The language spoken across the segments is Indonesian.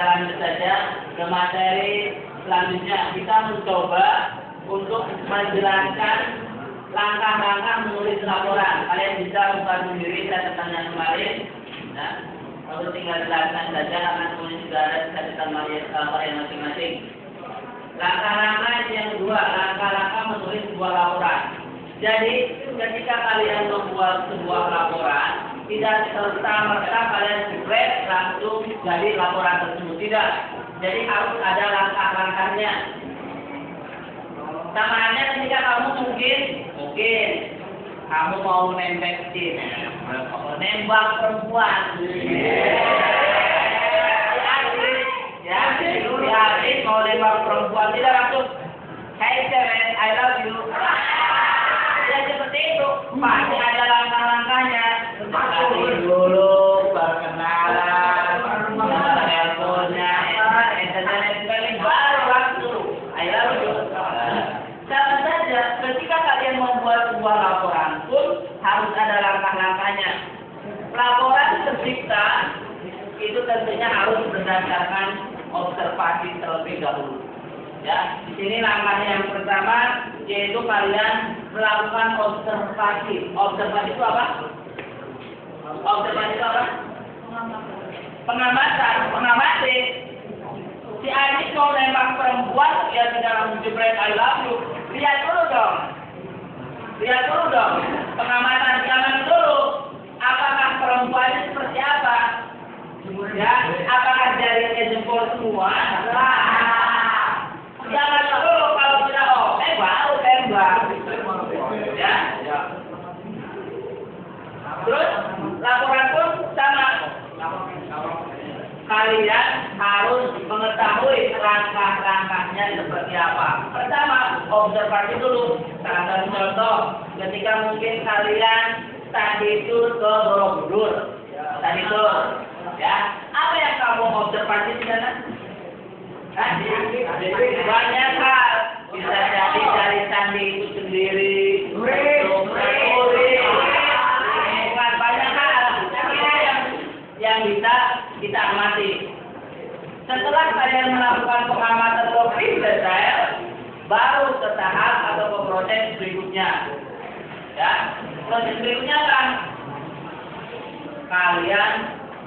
lanjut saja ke materi selanjutnya. Kita mencoba untuk menjelaskan langkah-langkah menulis laporan. Kalian bisa buka sendiri catatannya kemarin. Nah, lalu tinggal jelaskan saja karena kemudian sudah ada catatan kalian masing-masing. Langkah-langkah yang kedua, langkah-langkah menulis sebuah laporan. Jadi, ketika kalian membuat sebuah laporan, tidak serta-merta kalian jepret langsung jadi laporan tersebut. Tidak. Jadi harus ada langkah-langkahnya. Sama halnya ketika kamu mungkin kamu mau nembak perempuan. Ya, mau nembak perempuan tidak langsung, hey cewek, I love you. Ya seperti itu, pasti ada langkah-langkahnya. Dulu perkenalan, teleponnya, internet spelling, baru langsung I love you. Sama saja, ketika kalian membuat sebuah laporan pun harus ada langkah-langkahnya. Laporan tercipta itu tentunya harus berdasarkan observasi terlebih dahulu. Ya, di sini langkah yang pertama yaitu kalian melakukan observasi. Observasi itu apa? Observasi itu apa? Pengamatan, mengamati. Si Adik mau nembak perempuan, dia tidak langsung jebret I love you. Lihat dulu dong. Pengamatan jangan dulu. Apakah perempuannya seperti apa? Ya, apakah jarinya jempol semua? Jangan dulu kalau sudah baru tembak. Ya. Terus laporan pun sama. Kalian harus mengetahui langkah-langkahnya seperti apa. Pertama, observasi dulu. Salah satu contoh, ketika mungkin kalian tadi itu ke Borobudur, ya. Apa yang kamu observasi di sana? Banyak hal. Bisa jadi dari candi itu sendiri. Banyak hal. Yang bisa kita amati. Setelah kalian melakukan pengamatan lebih detail, baru ke tahap atau ke proses berikutnya. Ya, proses berikutnya kan kalian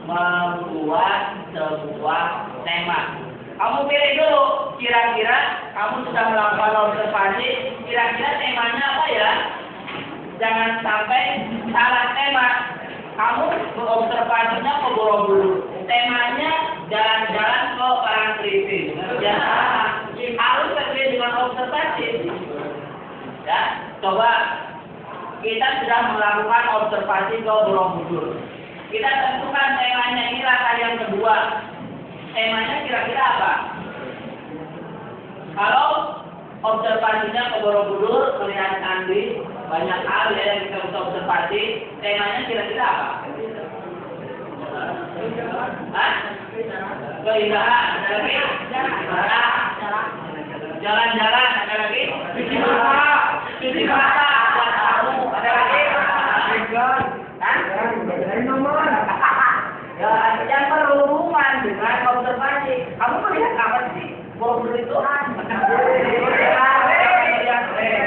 membuat sebuah tema. Kamu pilih dulu, kira-kira kamu sudah melakukan observasi, kira-kira temanya apa ya? Jangan sampai salah tema. Kamu observasinya ke Borobudur, temanya jalan-jalan ke Parangtritis. Ya, harus sesuai dengan observasi. Ya, coba kita sudah melakukan observasi ke Borobudur. Kita tentukan temanya, ini langkah yang kedua. Temanya kira-kira apa? Kalau observasinya ke Borobudur, melihat candi, banyak hal yang kita bisa observasi. Temanya kira-kira apa? Keindahan, ada lagi? Jalan-jalan, ada lagi? Cuci mata, ada lagi? Ya, yang berhubungan dengan observasi. Kamu melihat apa sih? Borobudur itu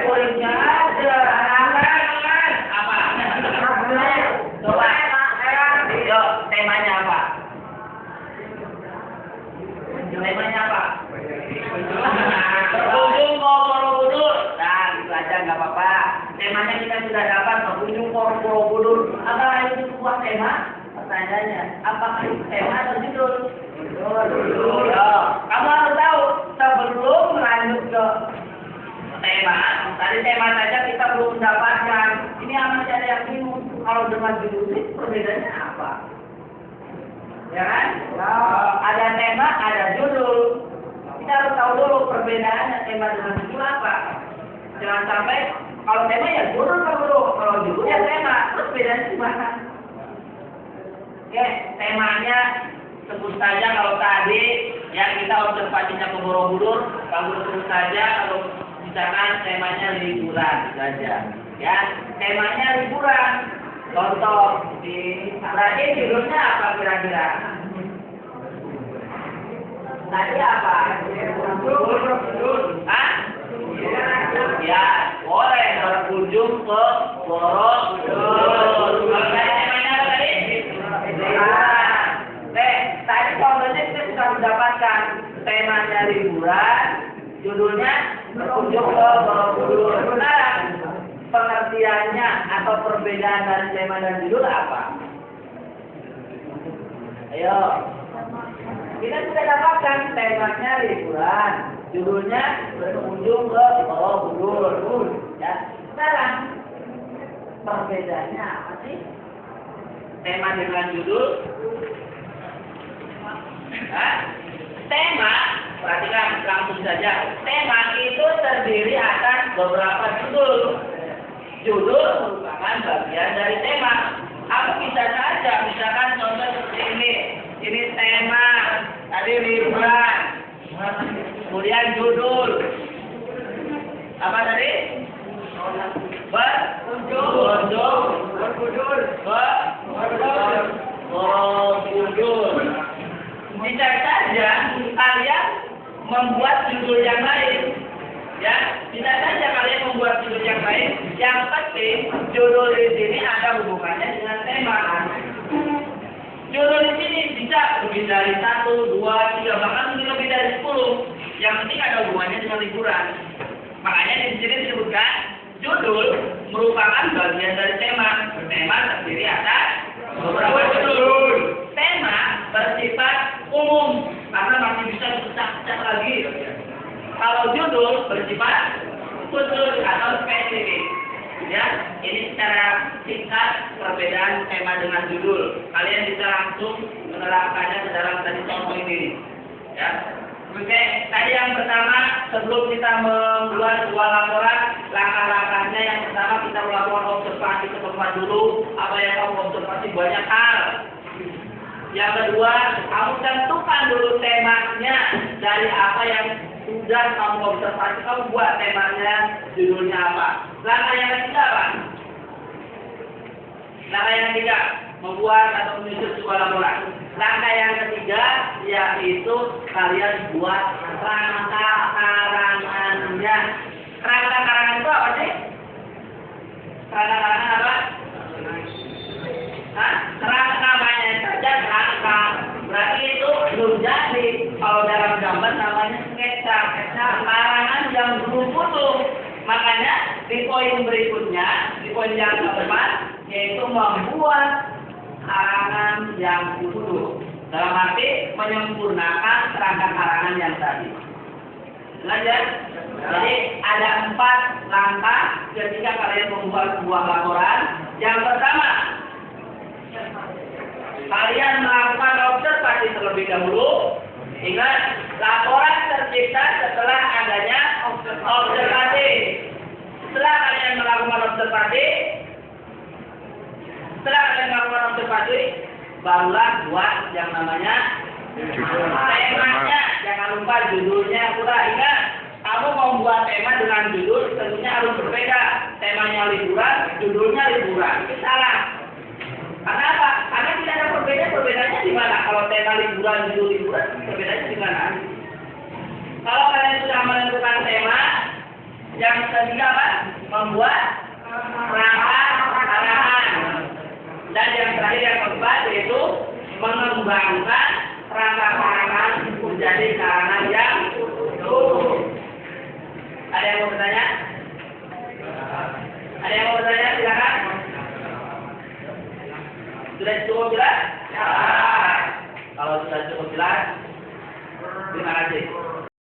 kulitnya aja. Apa? Coba. Yo, temanya apa? Temanya apa? Berkunjung ke Borobudur. Nah, itu aja nggak apa-apa. Temanya kita sudah dapat, berkunjung ke Borobudur. Apakah itu sebuah tema? Pertanyaannya, apakah itu tema atau judul? Judul. Kamu harus tahu sebelum lanjut ke tema. Tadi tema saja kita belum mendapatkan. Ini amat ada yang bingung. Kalau dengan judul itu perbedaannya apa? Ya kan? Ada tema, ada judul. Kita harus tahu dulu perbedaannya tema dengan judul apa. Jangan sampai kalau tema ya judul kalau judul ya tema. Terus bedanya gimana? Oke, temanya sebut saja kalau tadi yang kita observasinya ke Borobudur, kamu sebut saja kalau misalkan temanya liburan saja. Ya, temanya liburan. Contoh di berarti judulnya apa kira-kira? Tadi apa? Hah? Ya, boleh berkunjung ke Borobudur. Kalau temanya apa tadi? Tadi contohnya kita sudah mendapatkan temanya liburan, judulnya berkunjung ke Borobudur. Sekarang pengertiannya atau perbedaan dari tema dan judul apa? Ayo. Kita sudah dapatkan temanya liburan, judulnya berkunjung ke Borobudur. Ya. Sekarang perbedaannya apa sih? Tema dengan judul? Tema, perhatikan langsung saja. Tema itu terdiri atas beberapa judul. Judul merupakan bagian dari tema. Aku bisa saja, misalkan contoh seperti ini. Ini tema, tadi liburan. Kemudian judul. Apa tadi? Borobudur. Bisa saja kalian membuat judul yang lain, ya. Bisa saja kalian membuat judul yang lain. Yang penting judul di sini ada hubungannya dengan tema. Judul di sini bisa lebih dari 1, 2, 3, bahkan mungkin lebih dari 10. Yang penting ada hubungannya dengan liburan. Makanya di sini disebutkan judul merupakan bagian dari tema. Tema terdiri atas beberapa judul. Tema bersifat umum karena masih bisa dipecah-pecah lagi. Kalau judul bersifat khusus atau spesifik. Ya, ini secara singkat perbedaan tema dengan judul. Kalian bisa langsung menerapkannya ke dalam tadi contoh ini. Ya. Oke, tadi yang pertama sebelum kita membuat sebuah laporan, langkah-langkahnya yang pertama kita melakukan observasi ke tempat dulu. Apa yang kamu observasi banyak hal. Yang kedua, kamu tentukan dulu temanya dari apa yang sudah kamu observasi. Kamu buat temanya, judulnya apa. Langkah yang ketiga apa? Langkah yang ketiga, membuat atau menyusun sebuah laporan. Langkah yang ketiga yaitu kalian buat kerangka karangannya. Kerangka karangan itu apa sih? Kerangka karangan apa? Kerangka namanya saja kerangka. Berarti itu belum jadi. Kalau dalam gambar namanya sketsa. Karangan yang belum utuh. Makanya di poin berikutnya, di poin yang keempat, yaitu membuat karangan yang utuh. Dalam arti menyempurnakan kerangka karangan yang tadi. Belajar. Jadi ada 4 langkah ketika kalian membuat sebuah laporan. Yang pertama, kalian melakukan observasi terlebih dahulu. Ingat, laporan tercipta setelah adanya observasi. Setelah kalian melakukan observasi, barulah buat yang namanya temanya. Jangan lupa judulnya pula. Ingat, kamu membuat tema dengan judul tentunya harus berbeda. Temanya liburan, judulnya liburan. Itu salah. Karena apa? Karena tidak ada perbedaan. Perbedaannya di mana? Kalau tema liburan, judul liburan, perbedaannya di mana? Kalau kalian sudah menentukan tema, yang ketiga apa? Membuat kerangka karangan. Dan yang terakhir yang keempat yaitu mengembangkan kerangka karangan menjadi karangan yang utuh. Ada yang mau bertanya? Ada yang mau bertanya? Silakan. Sudah cukup jelas? Ya. Kalau sudah cukup jelas, terima kasih.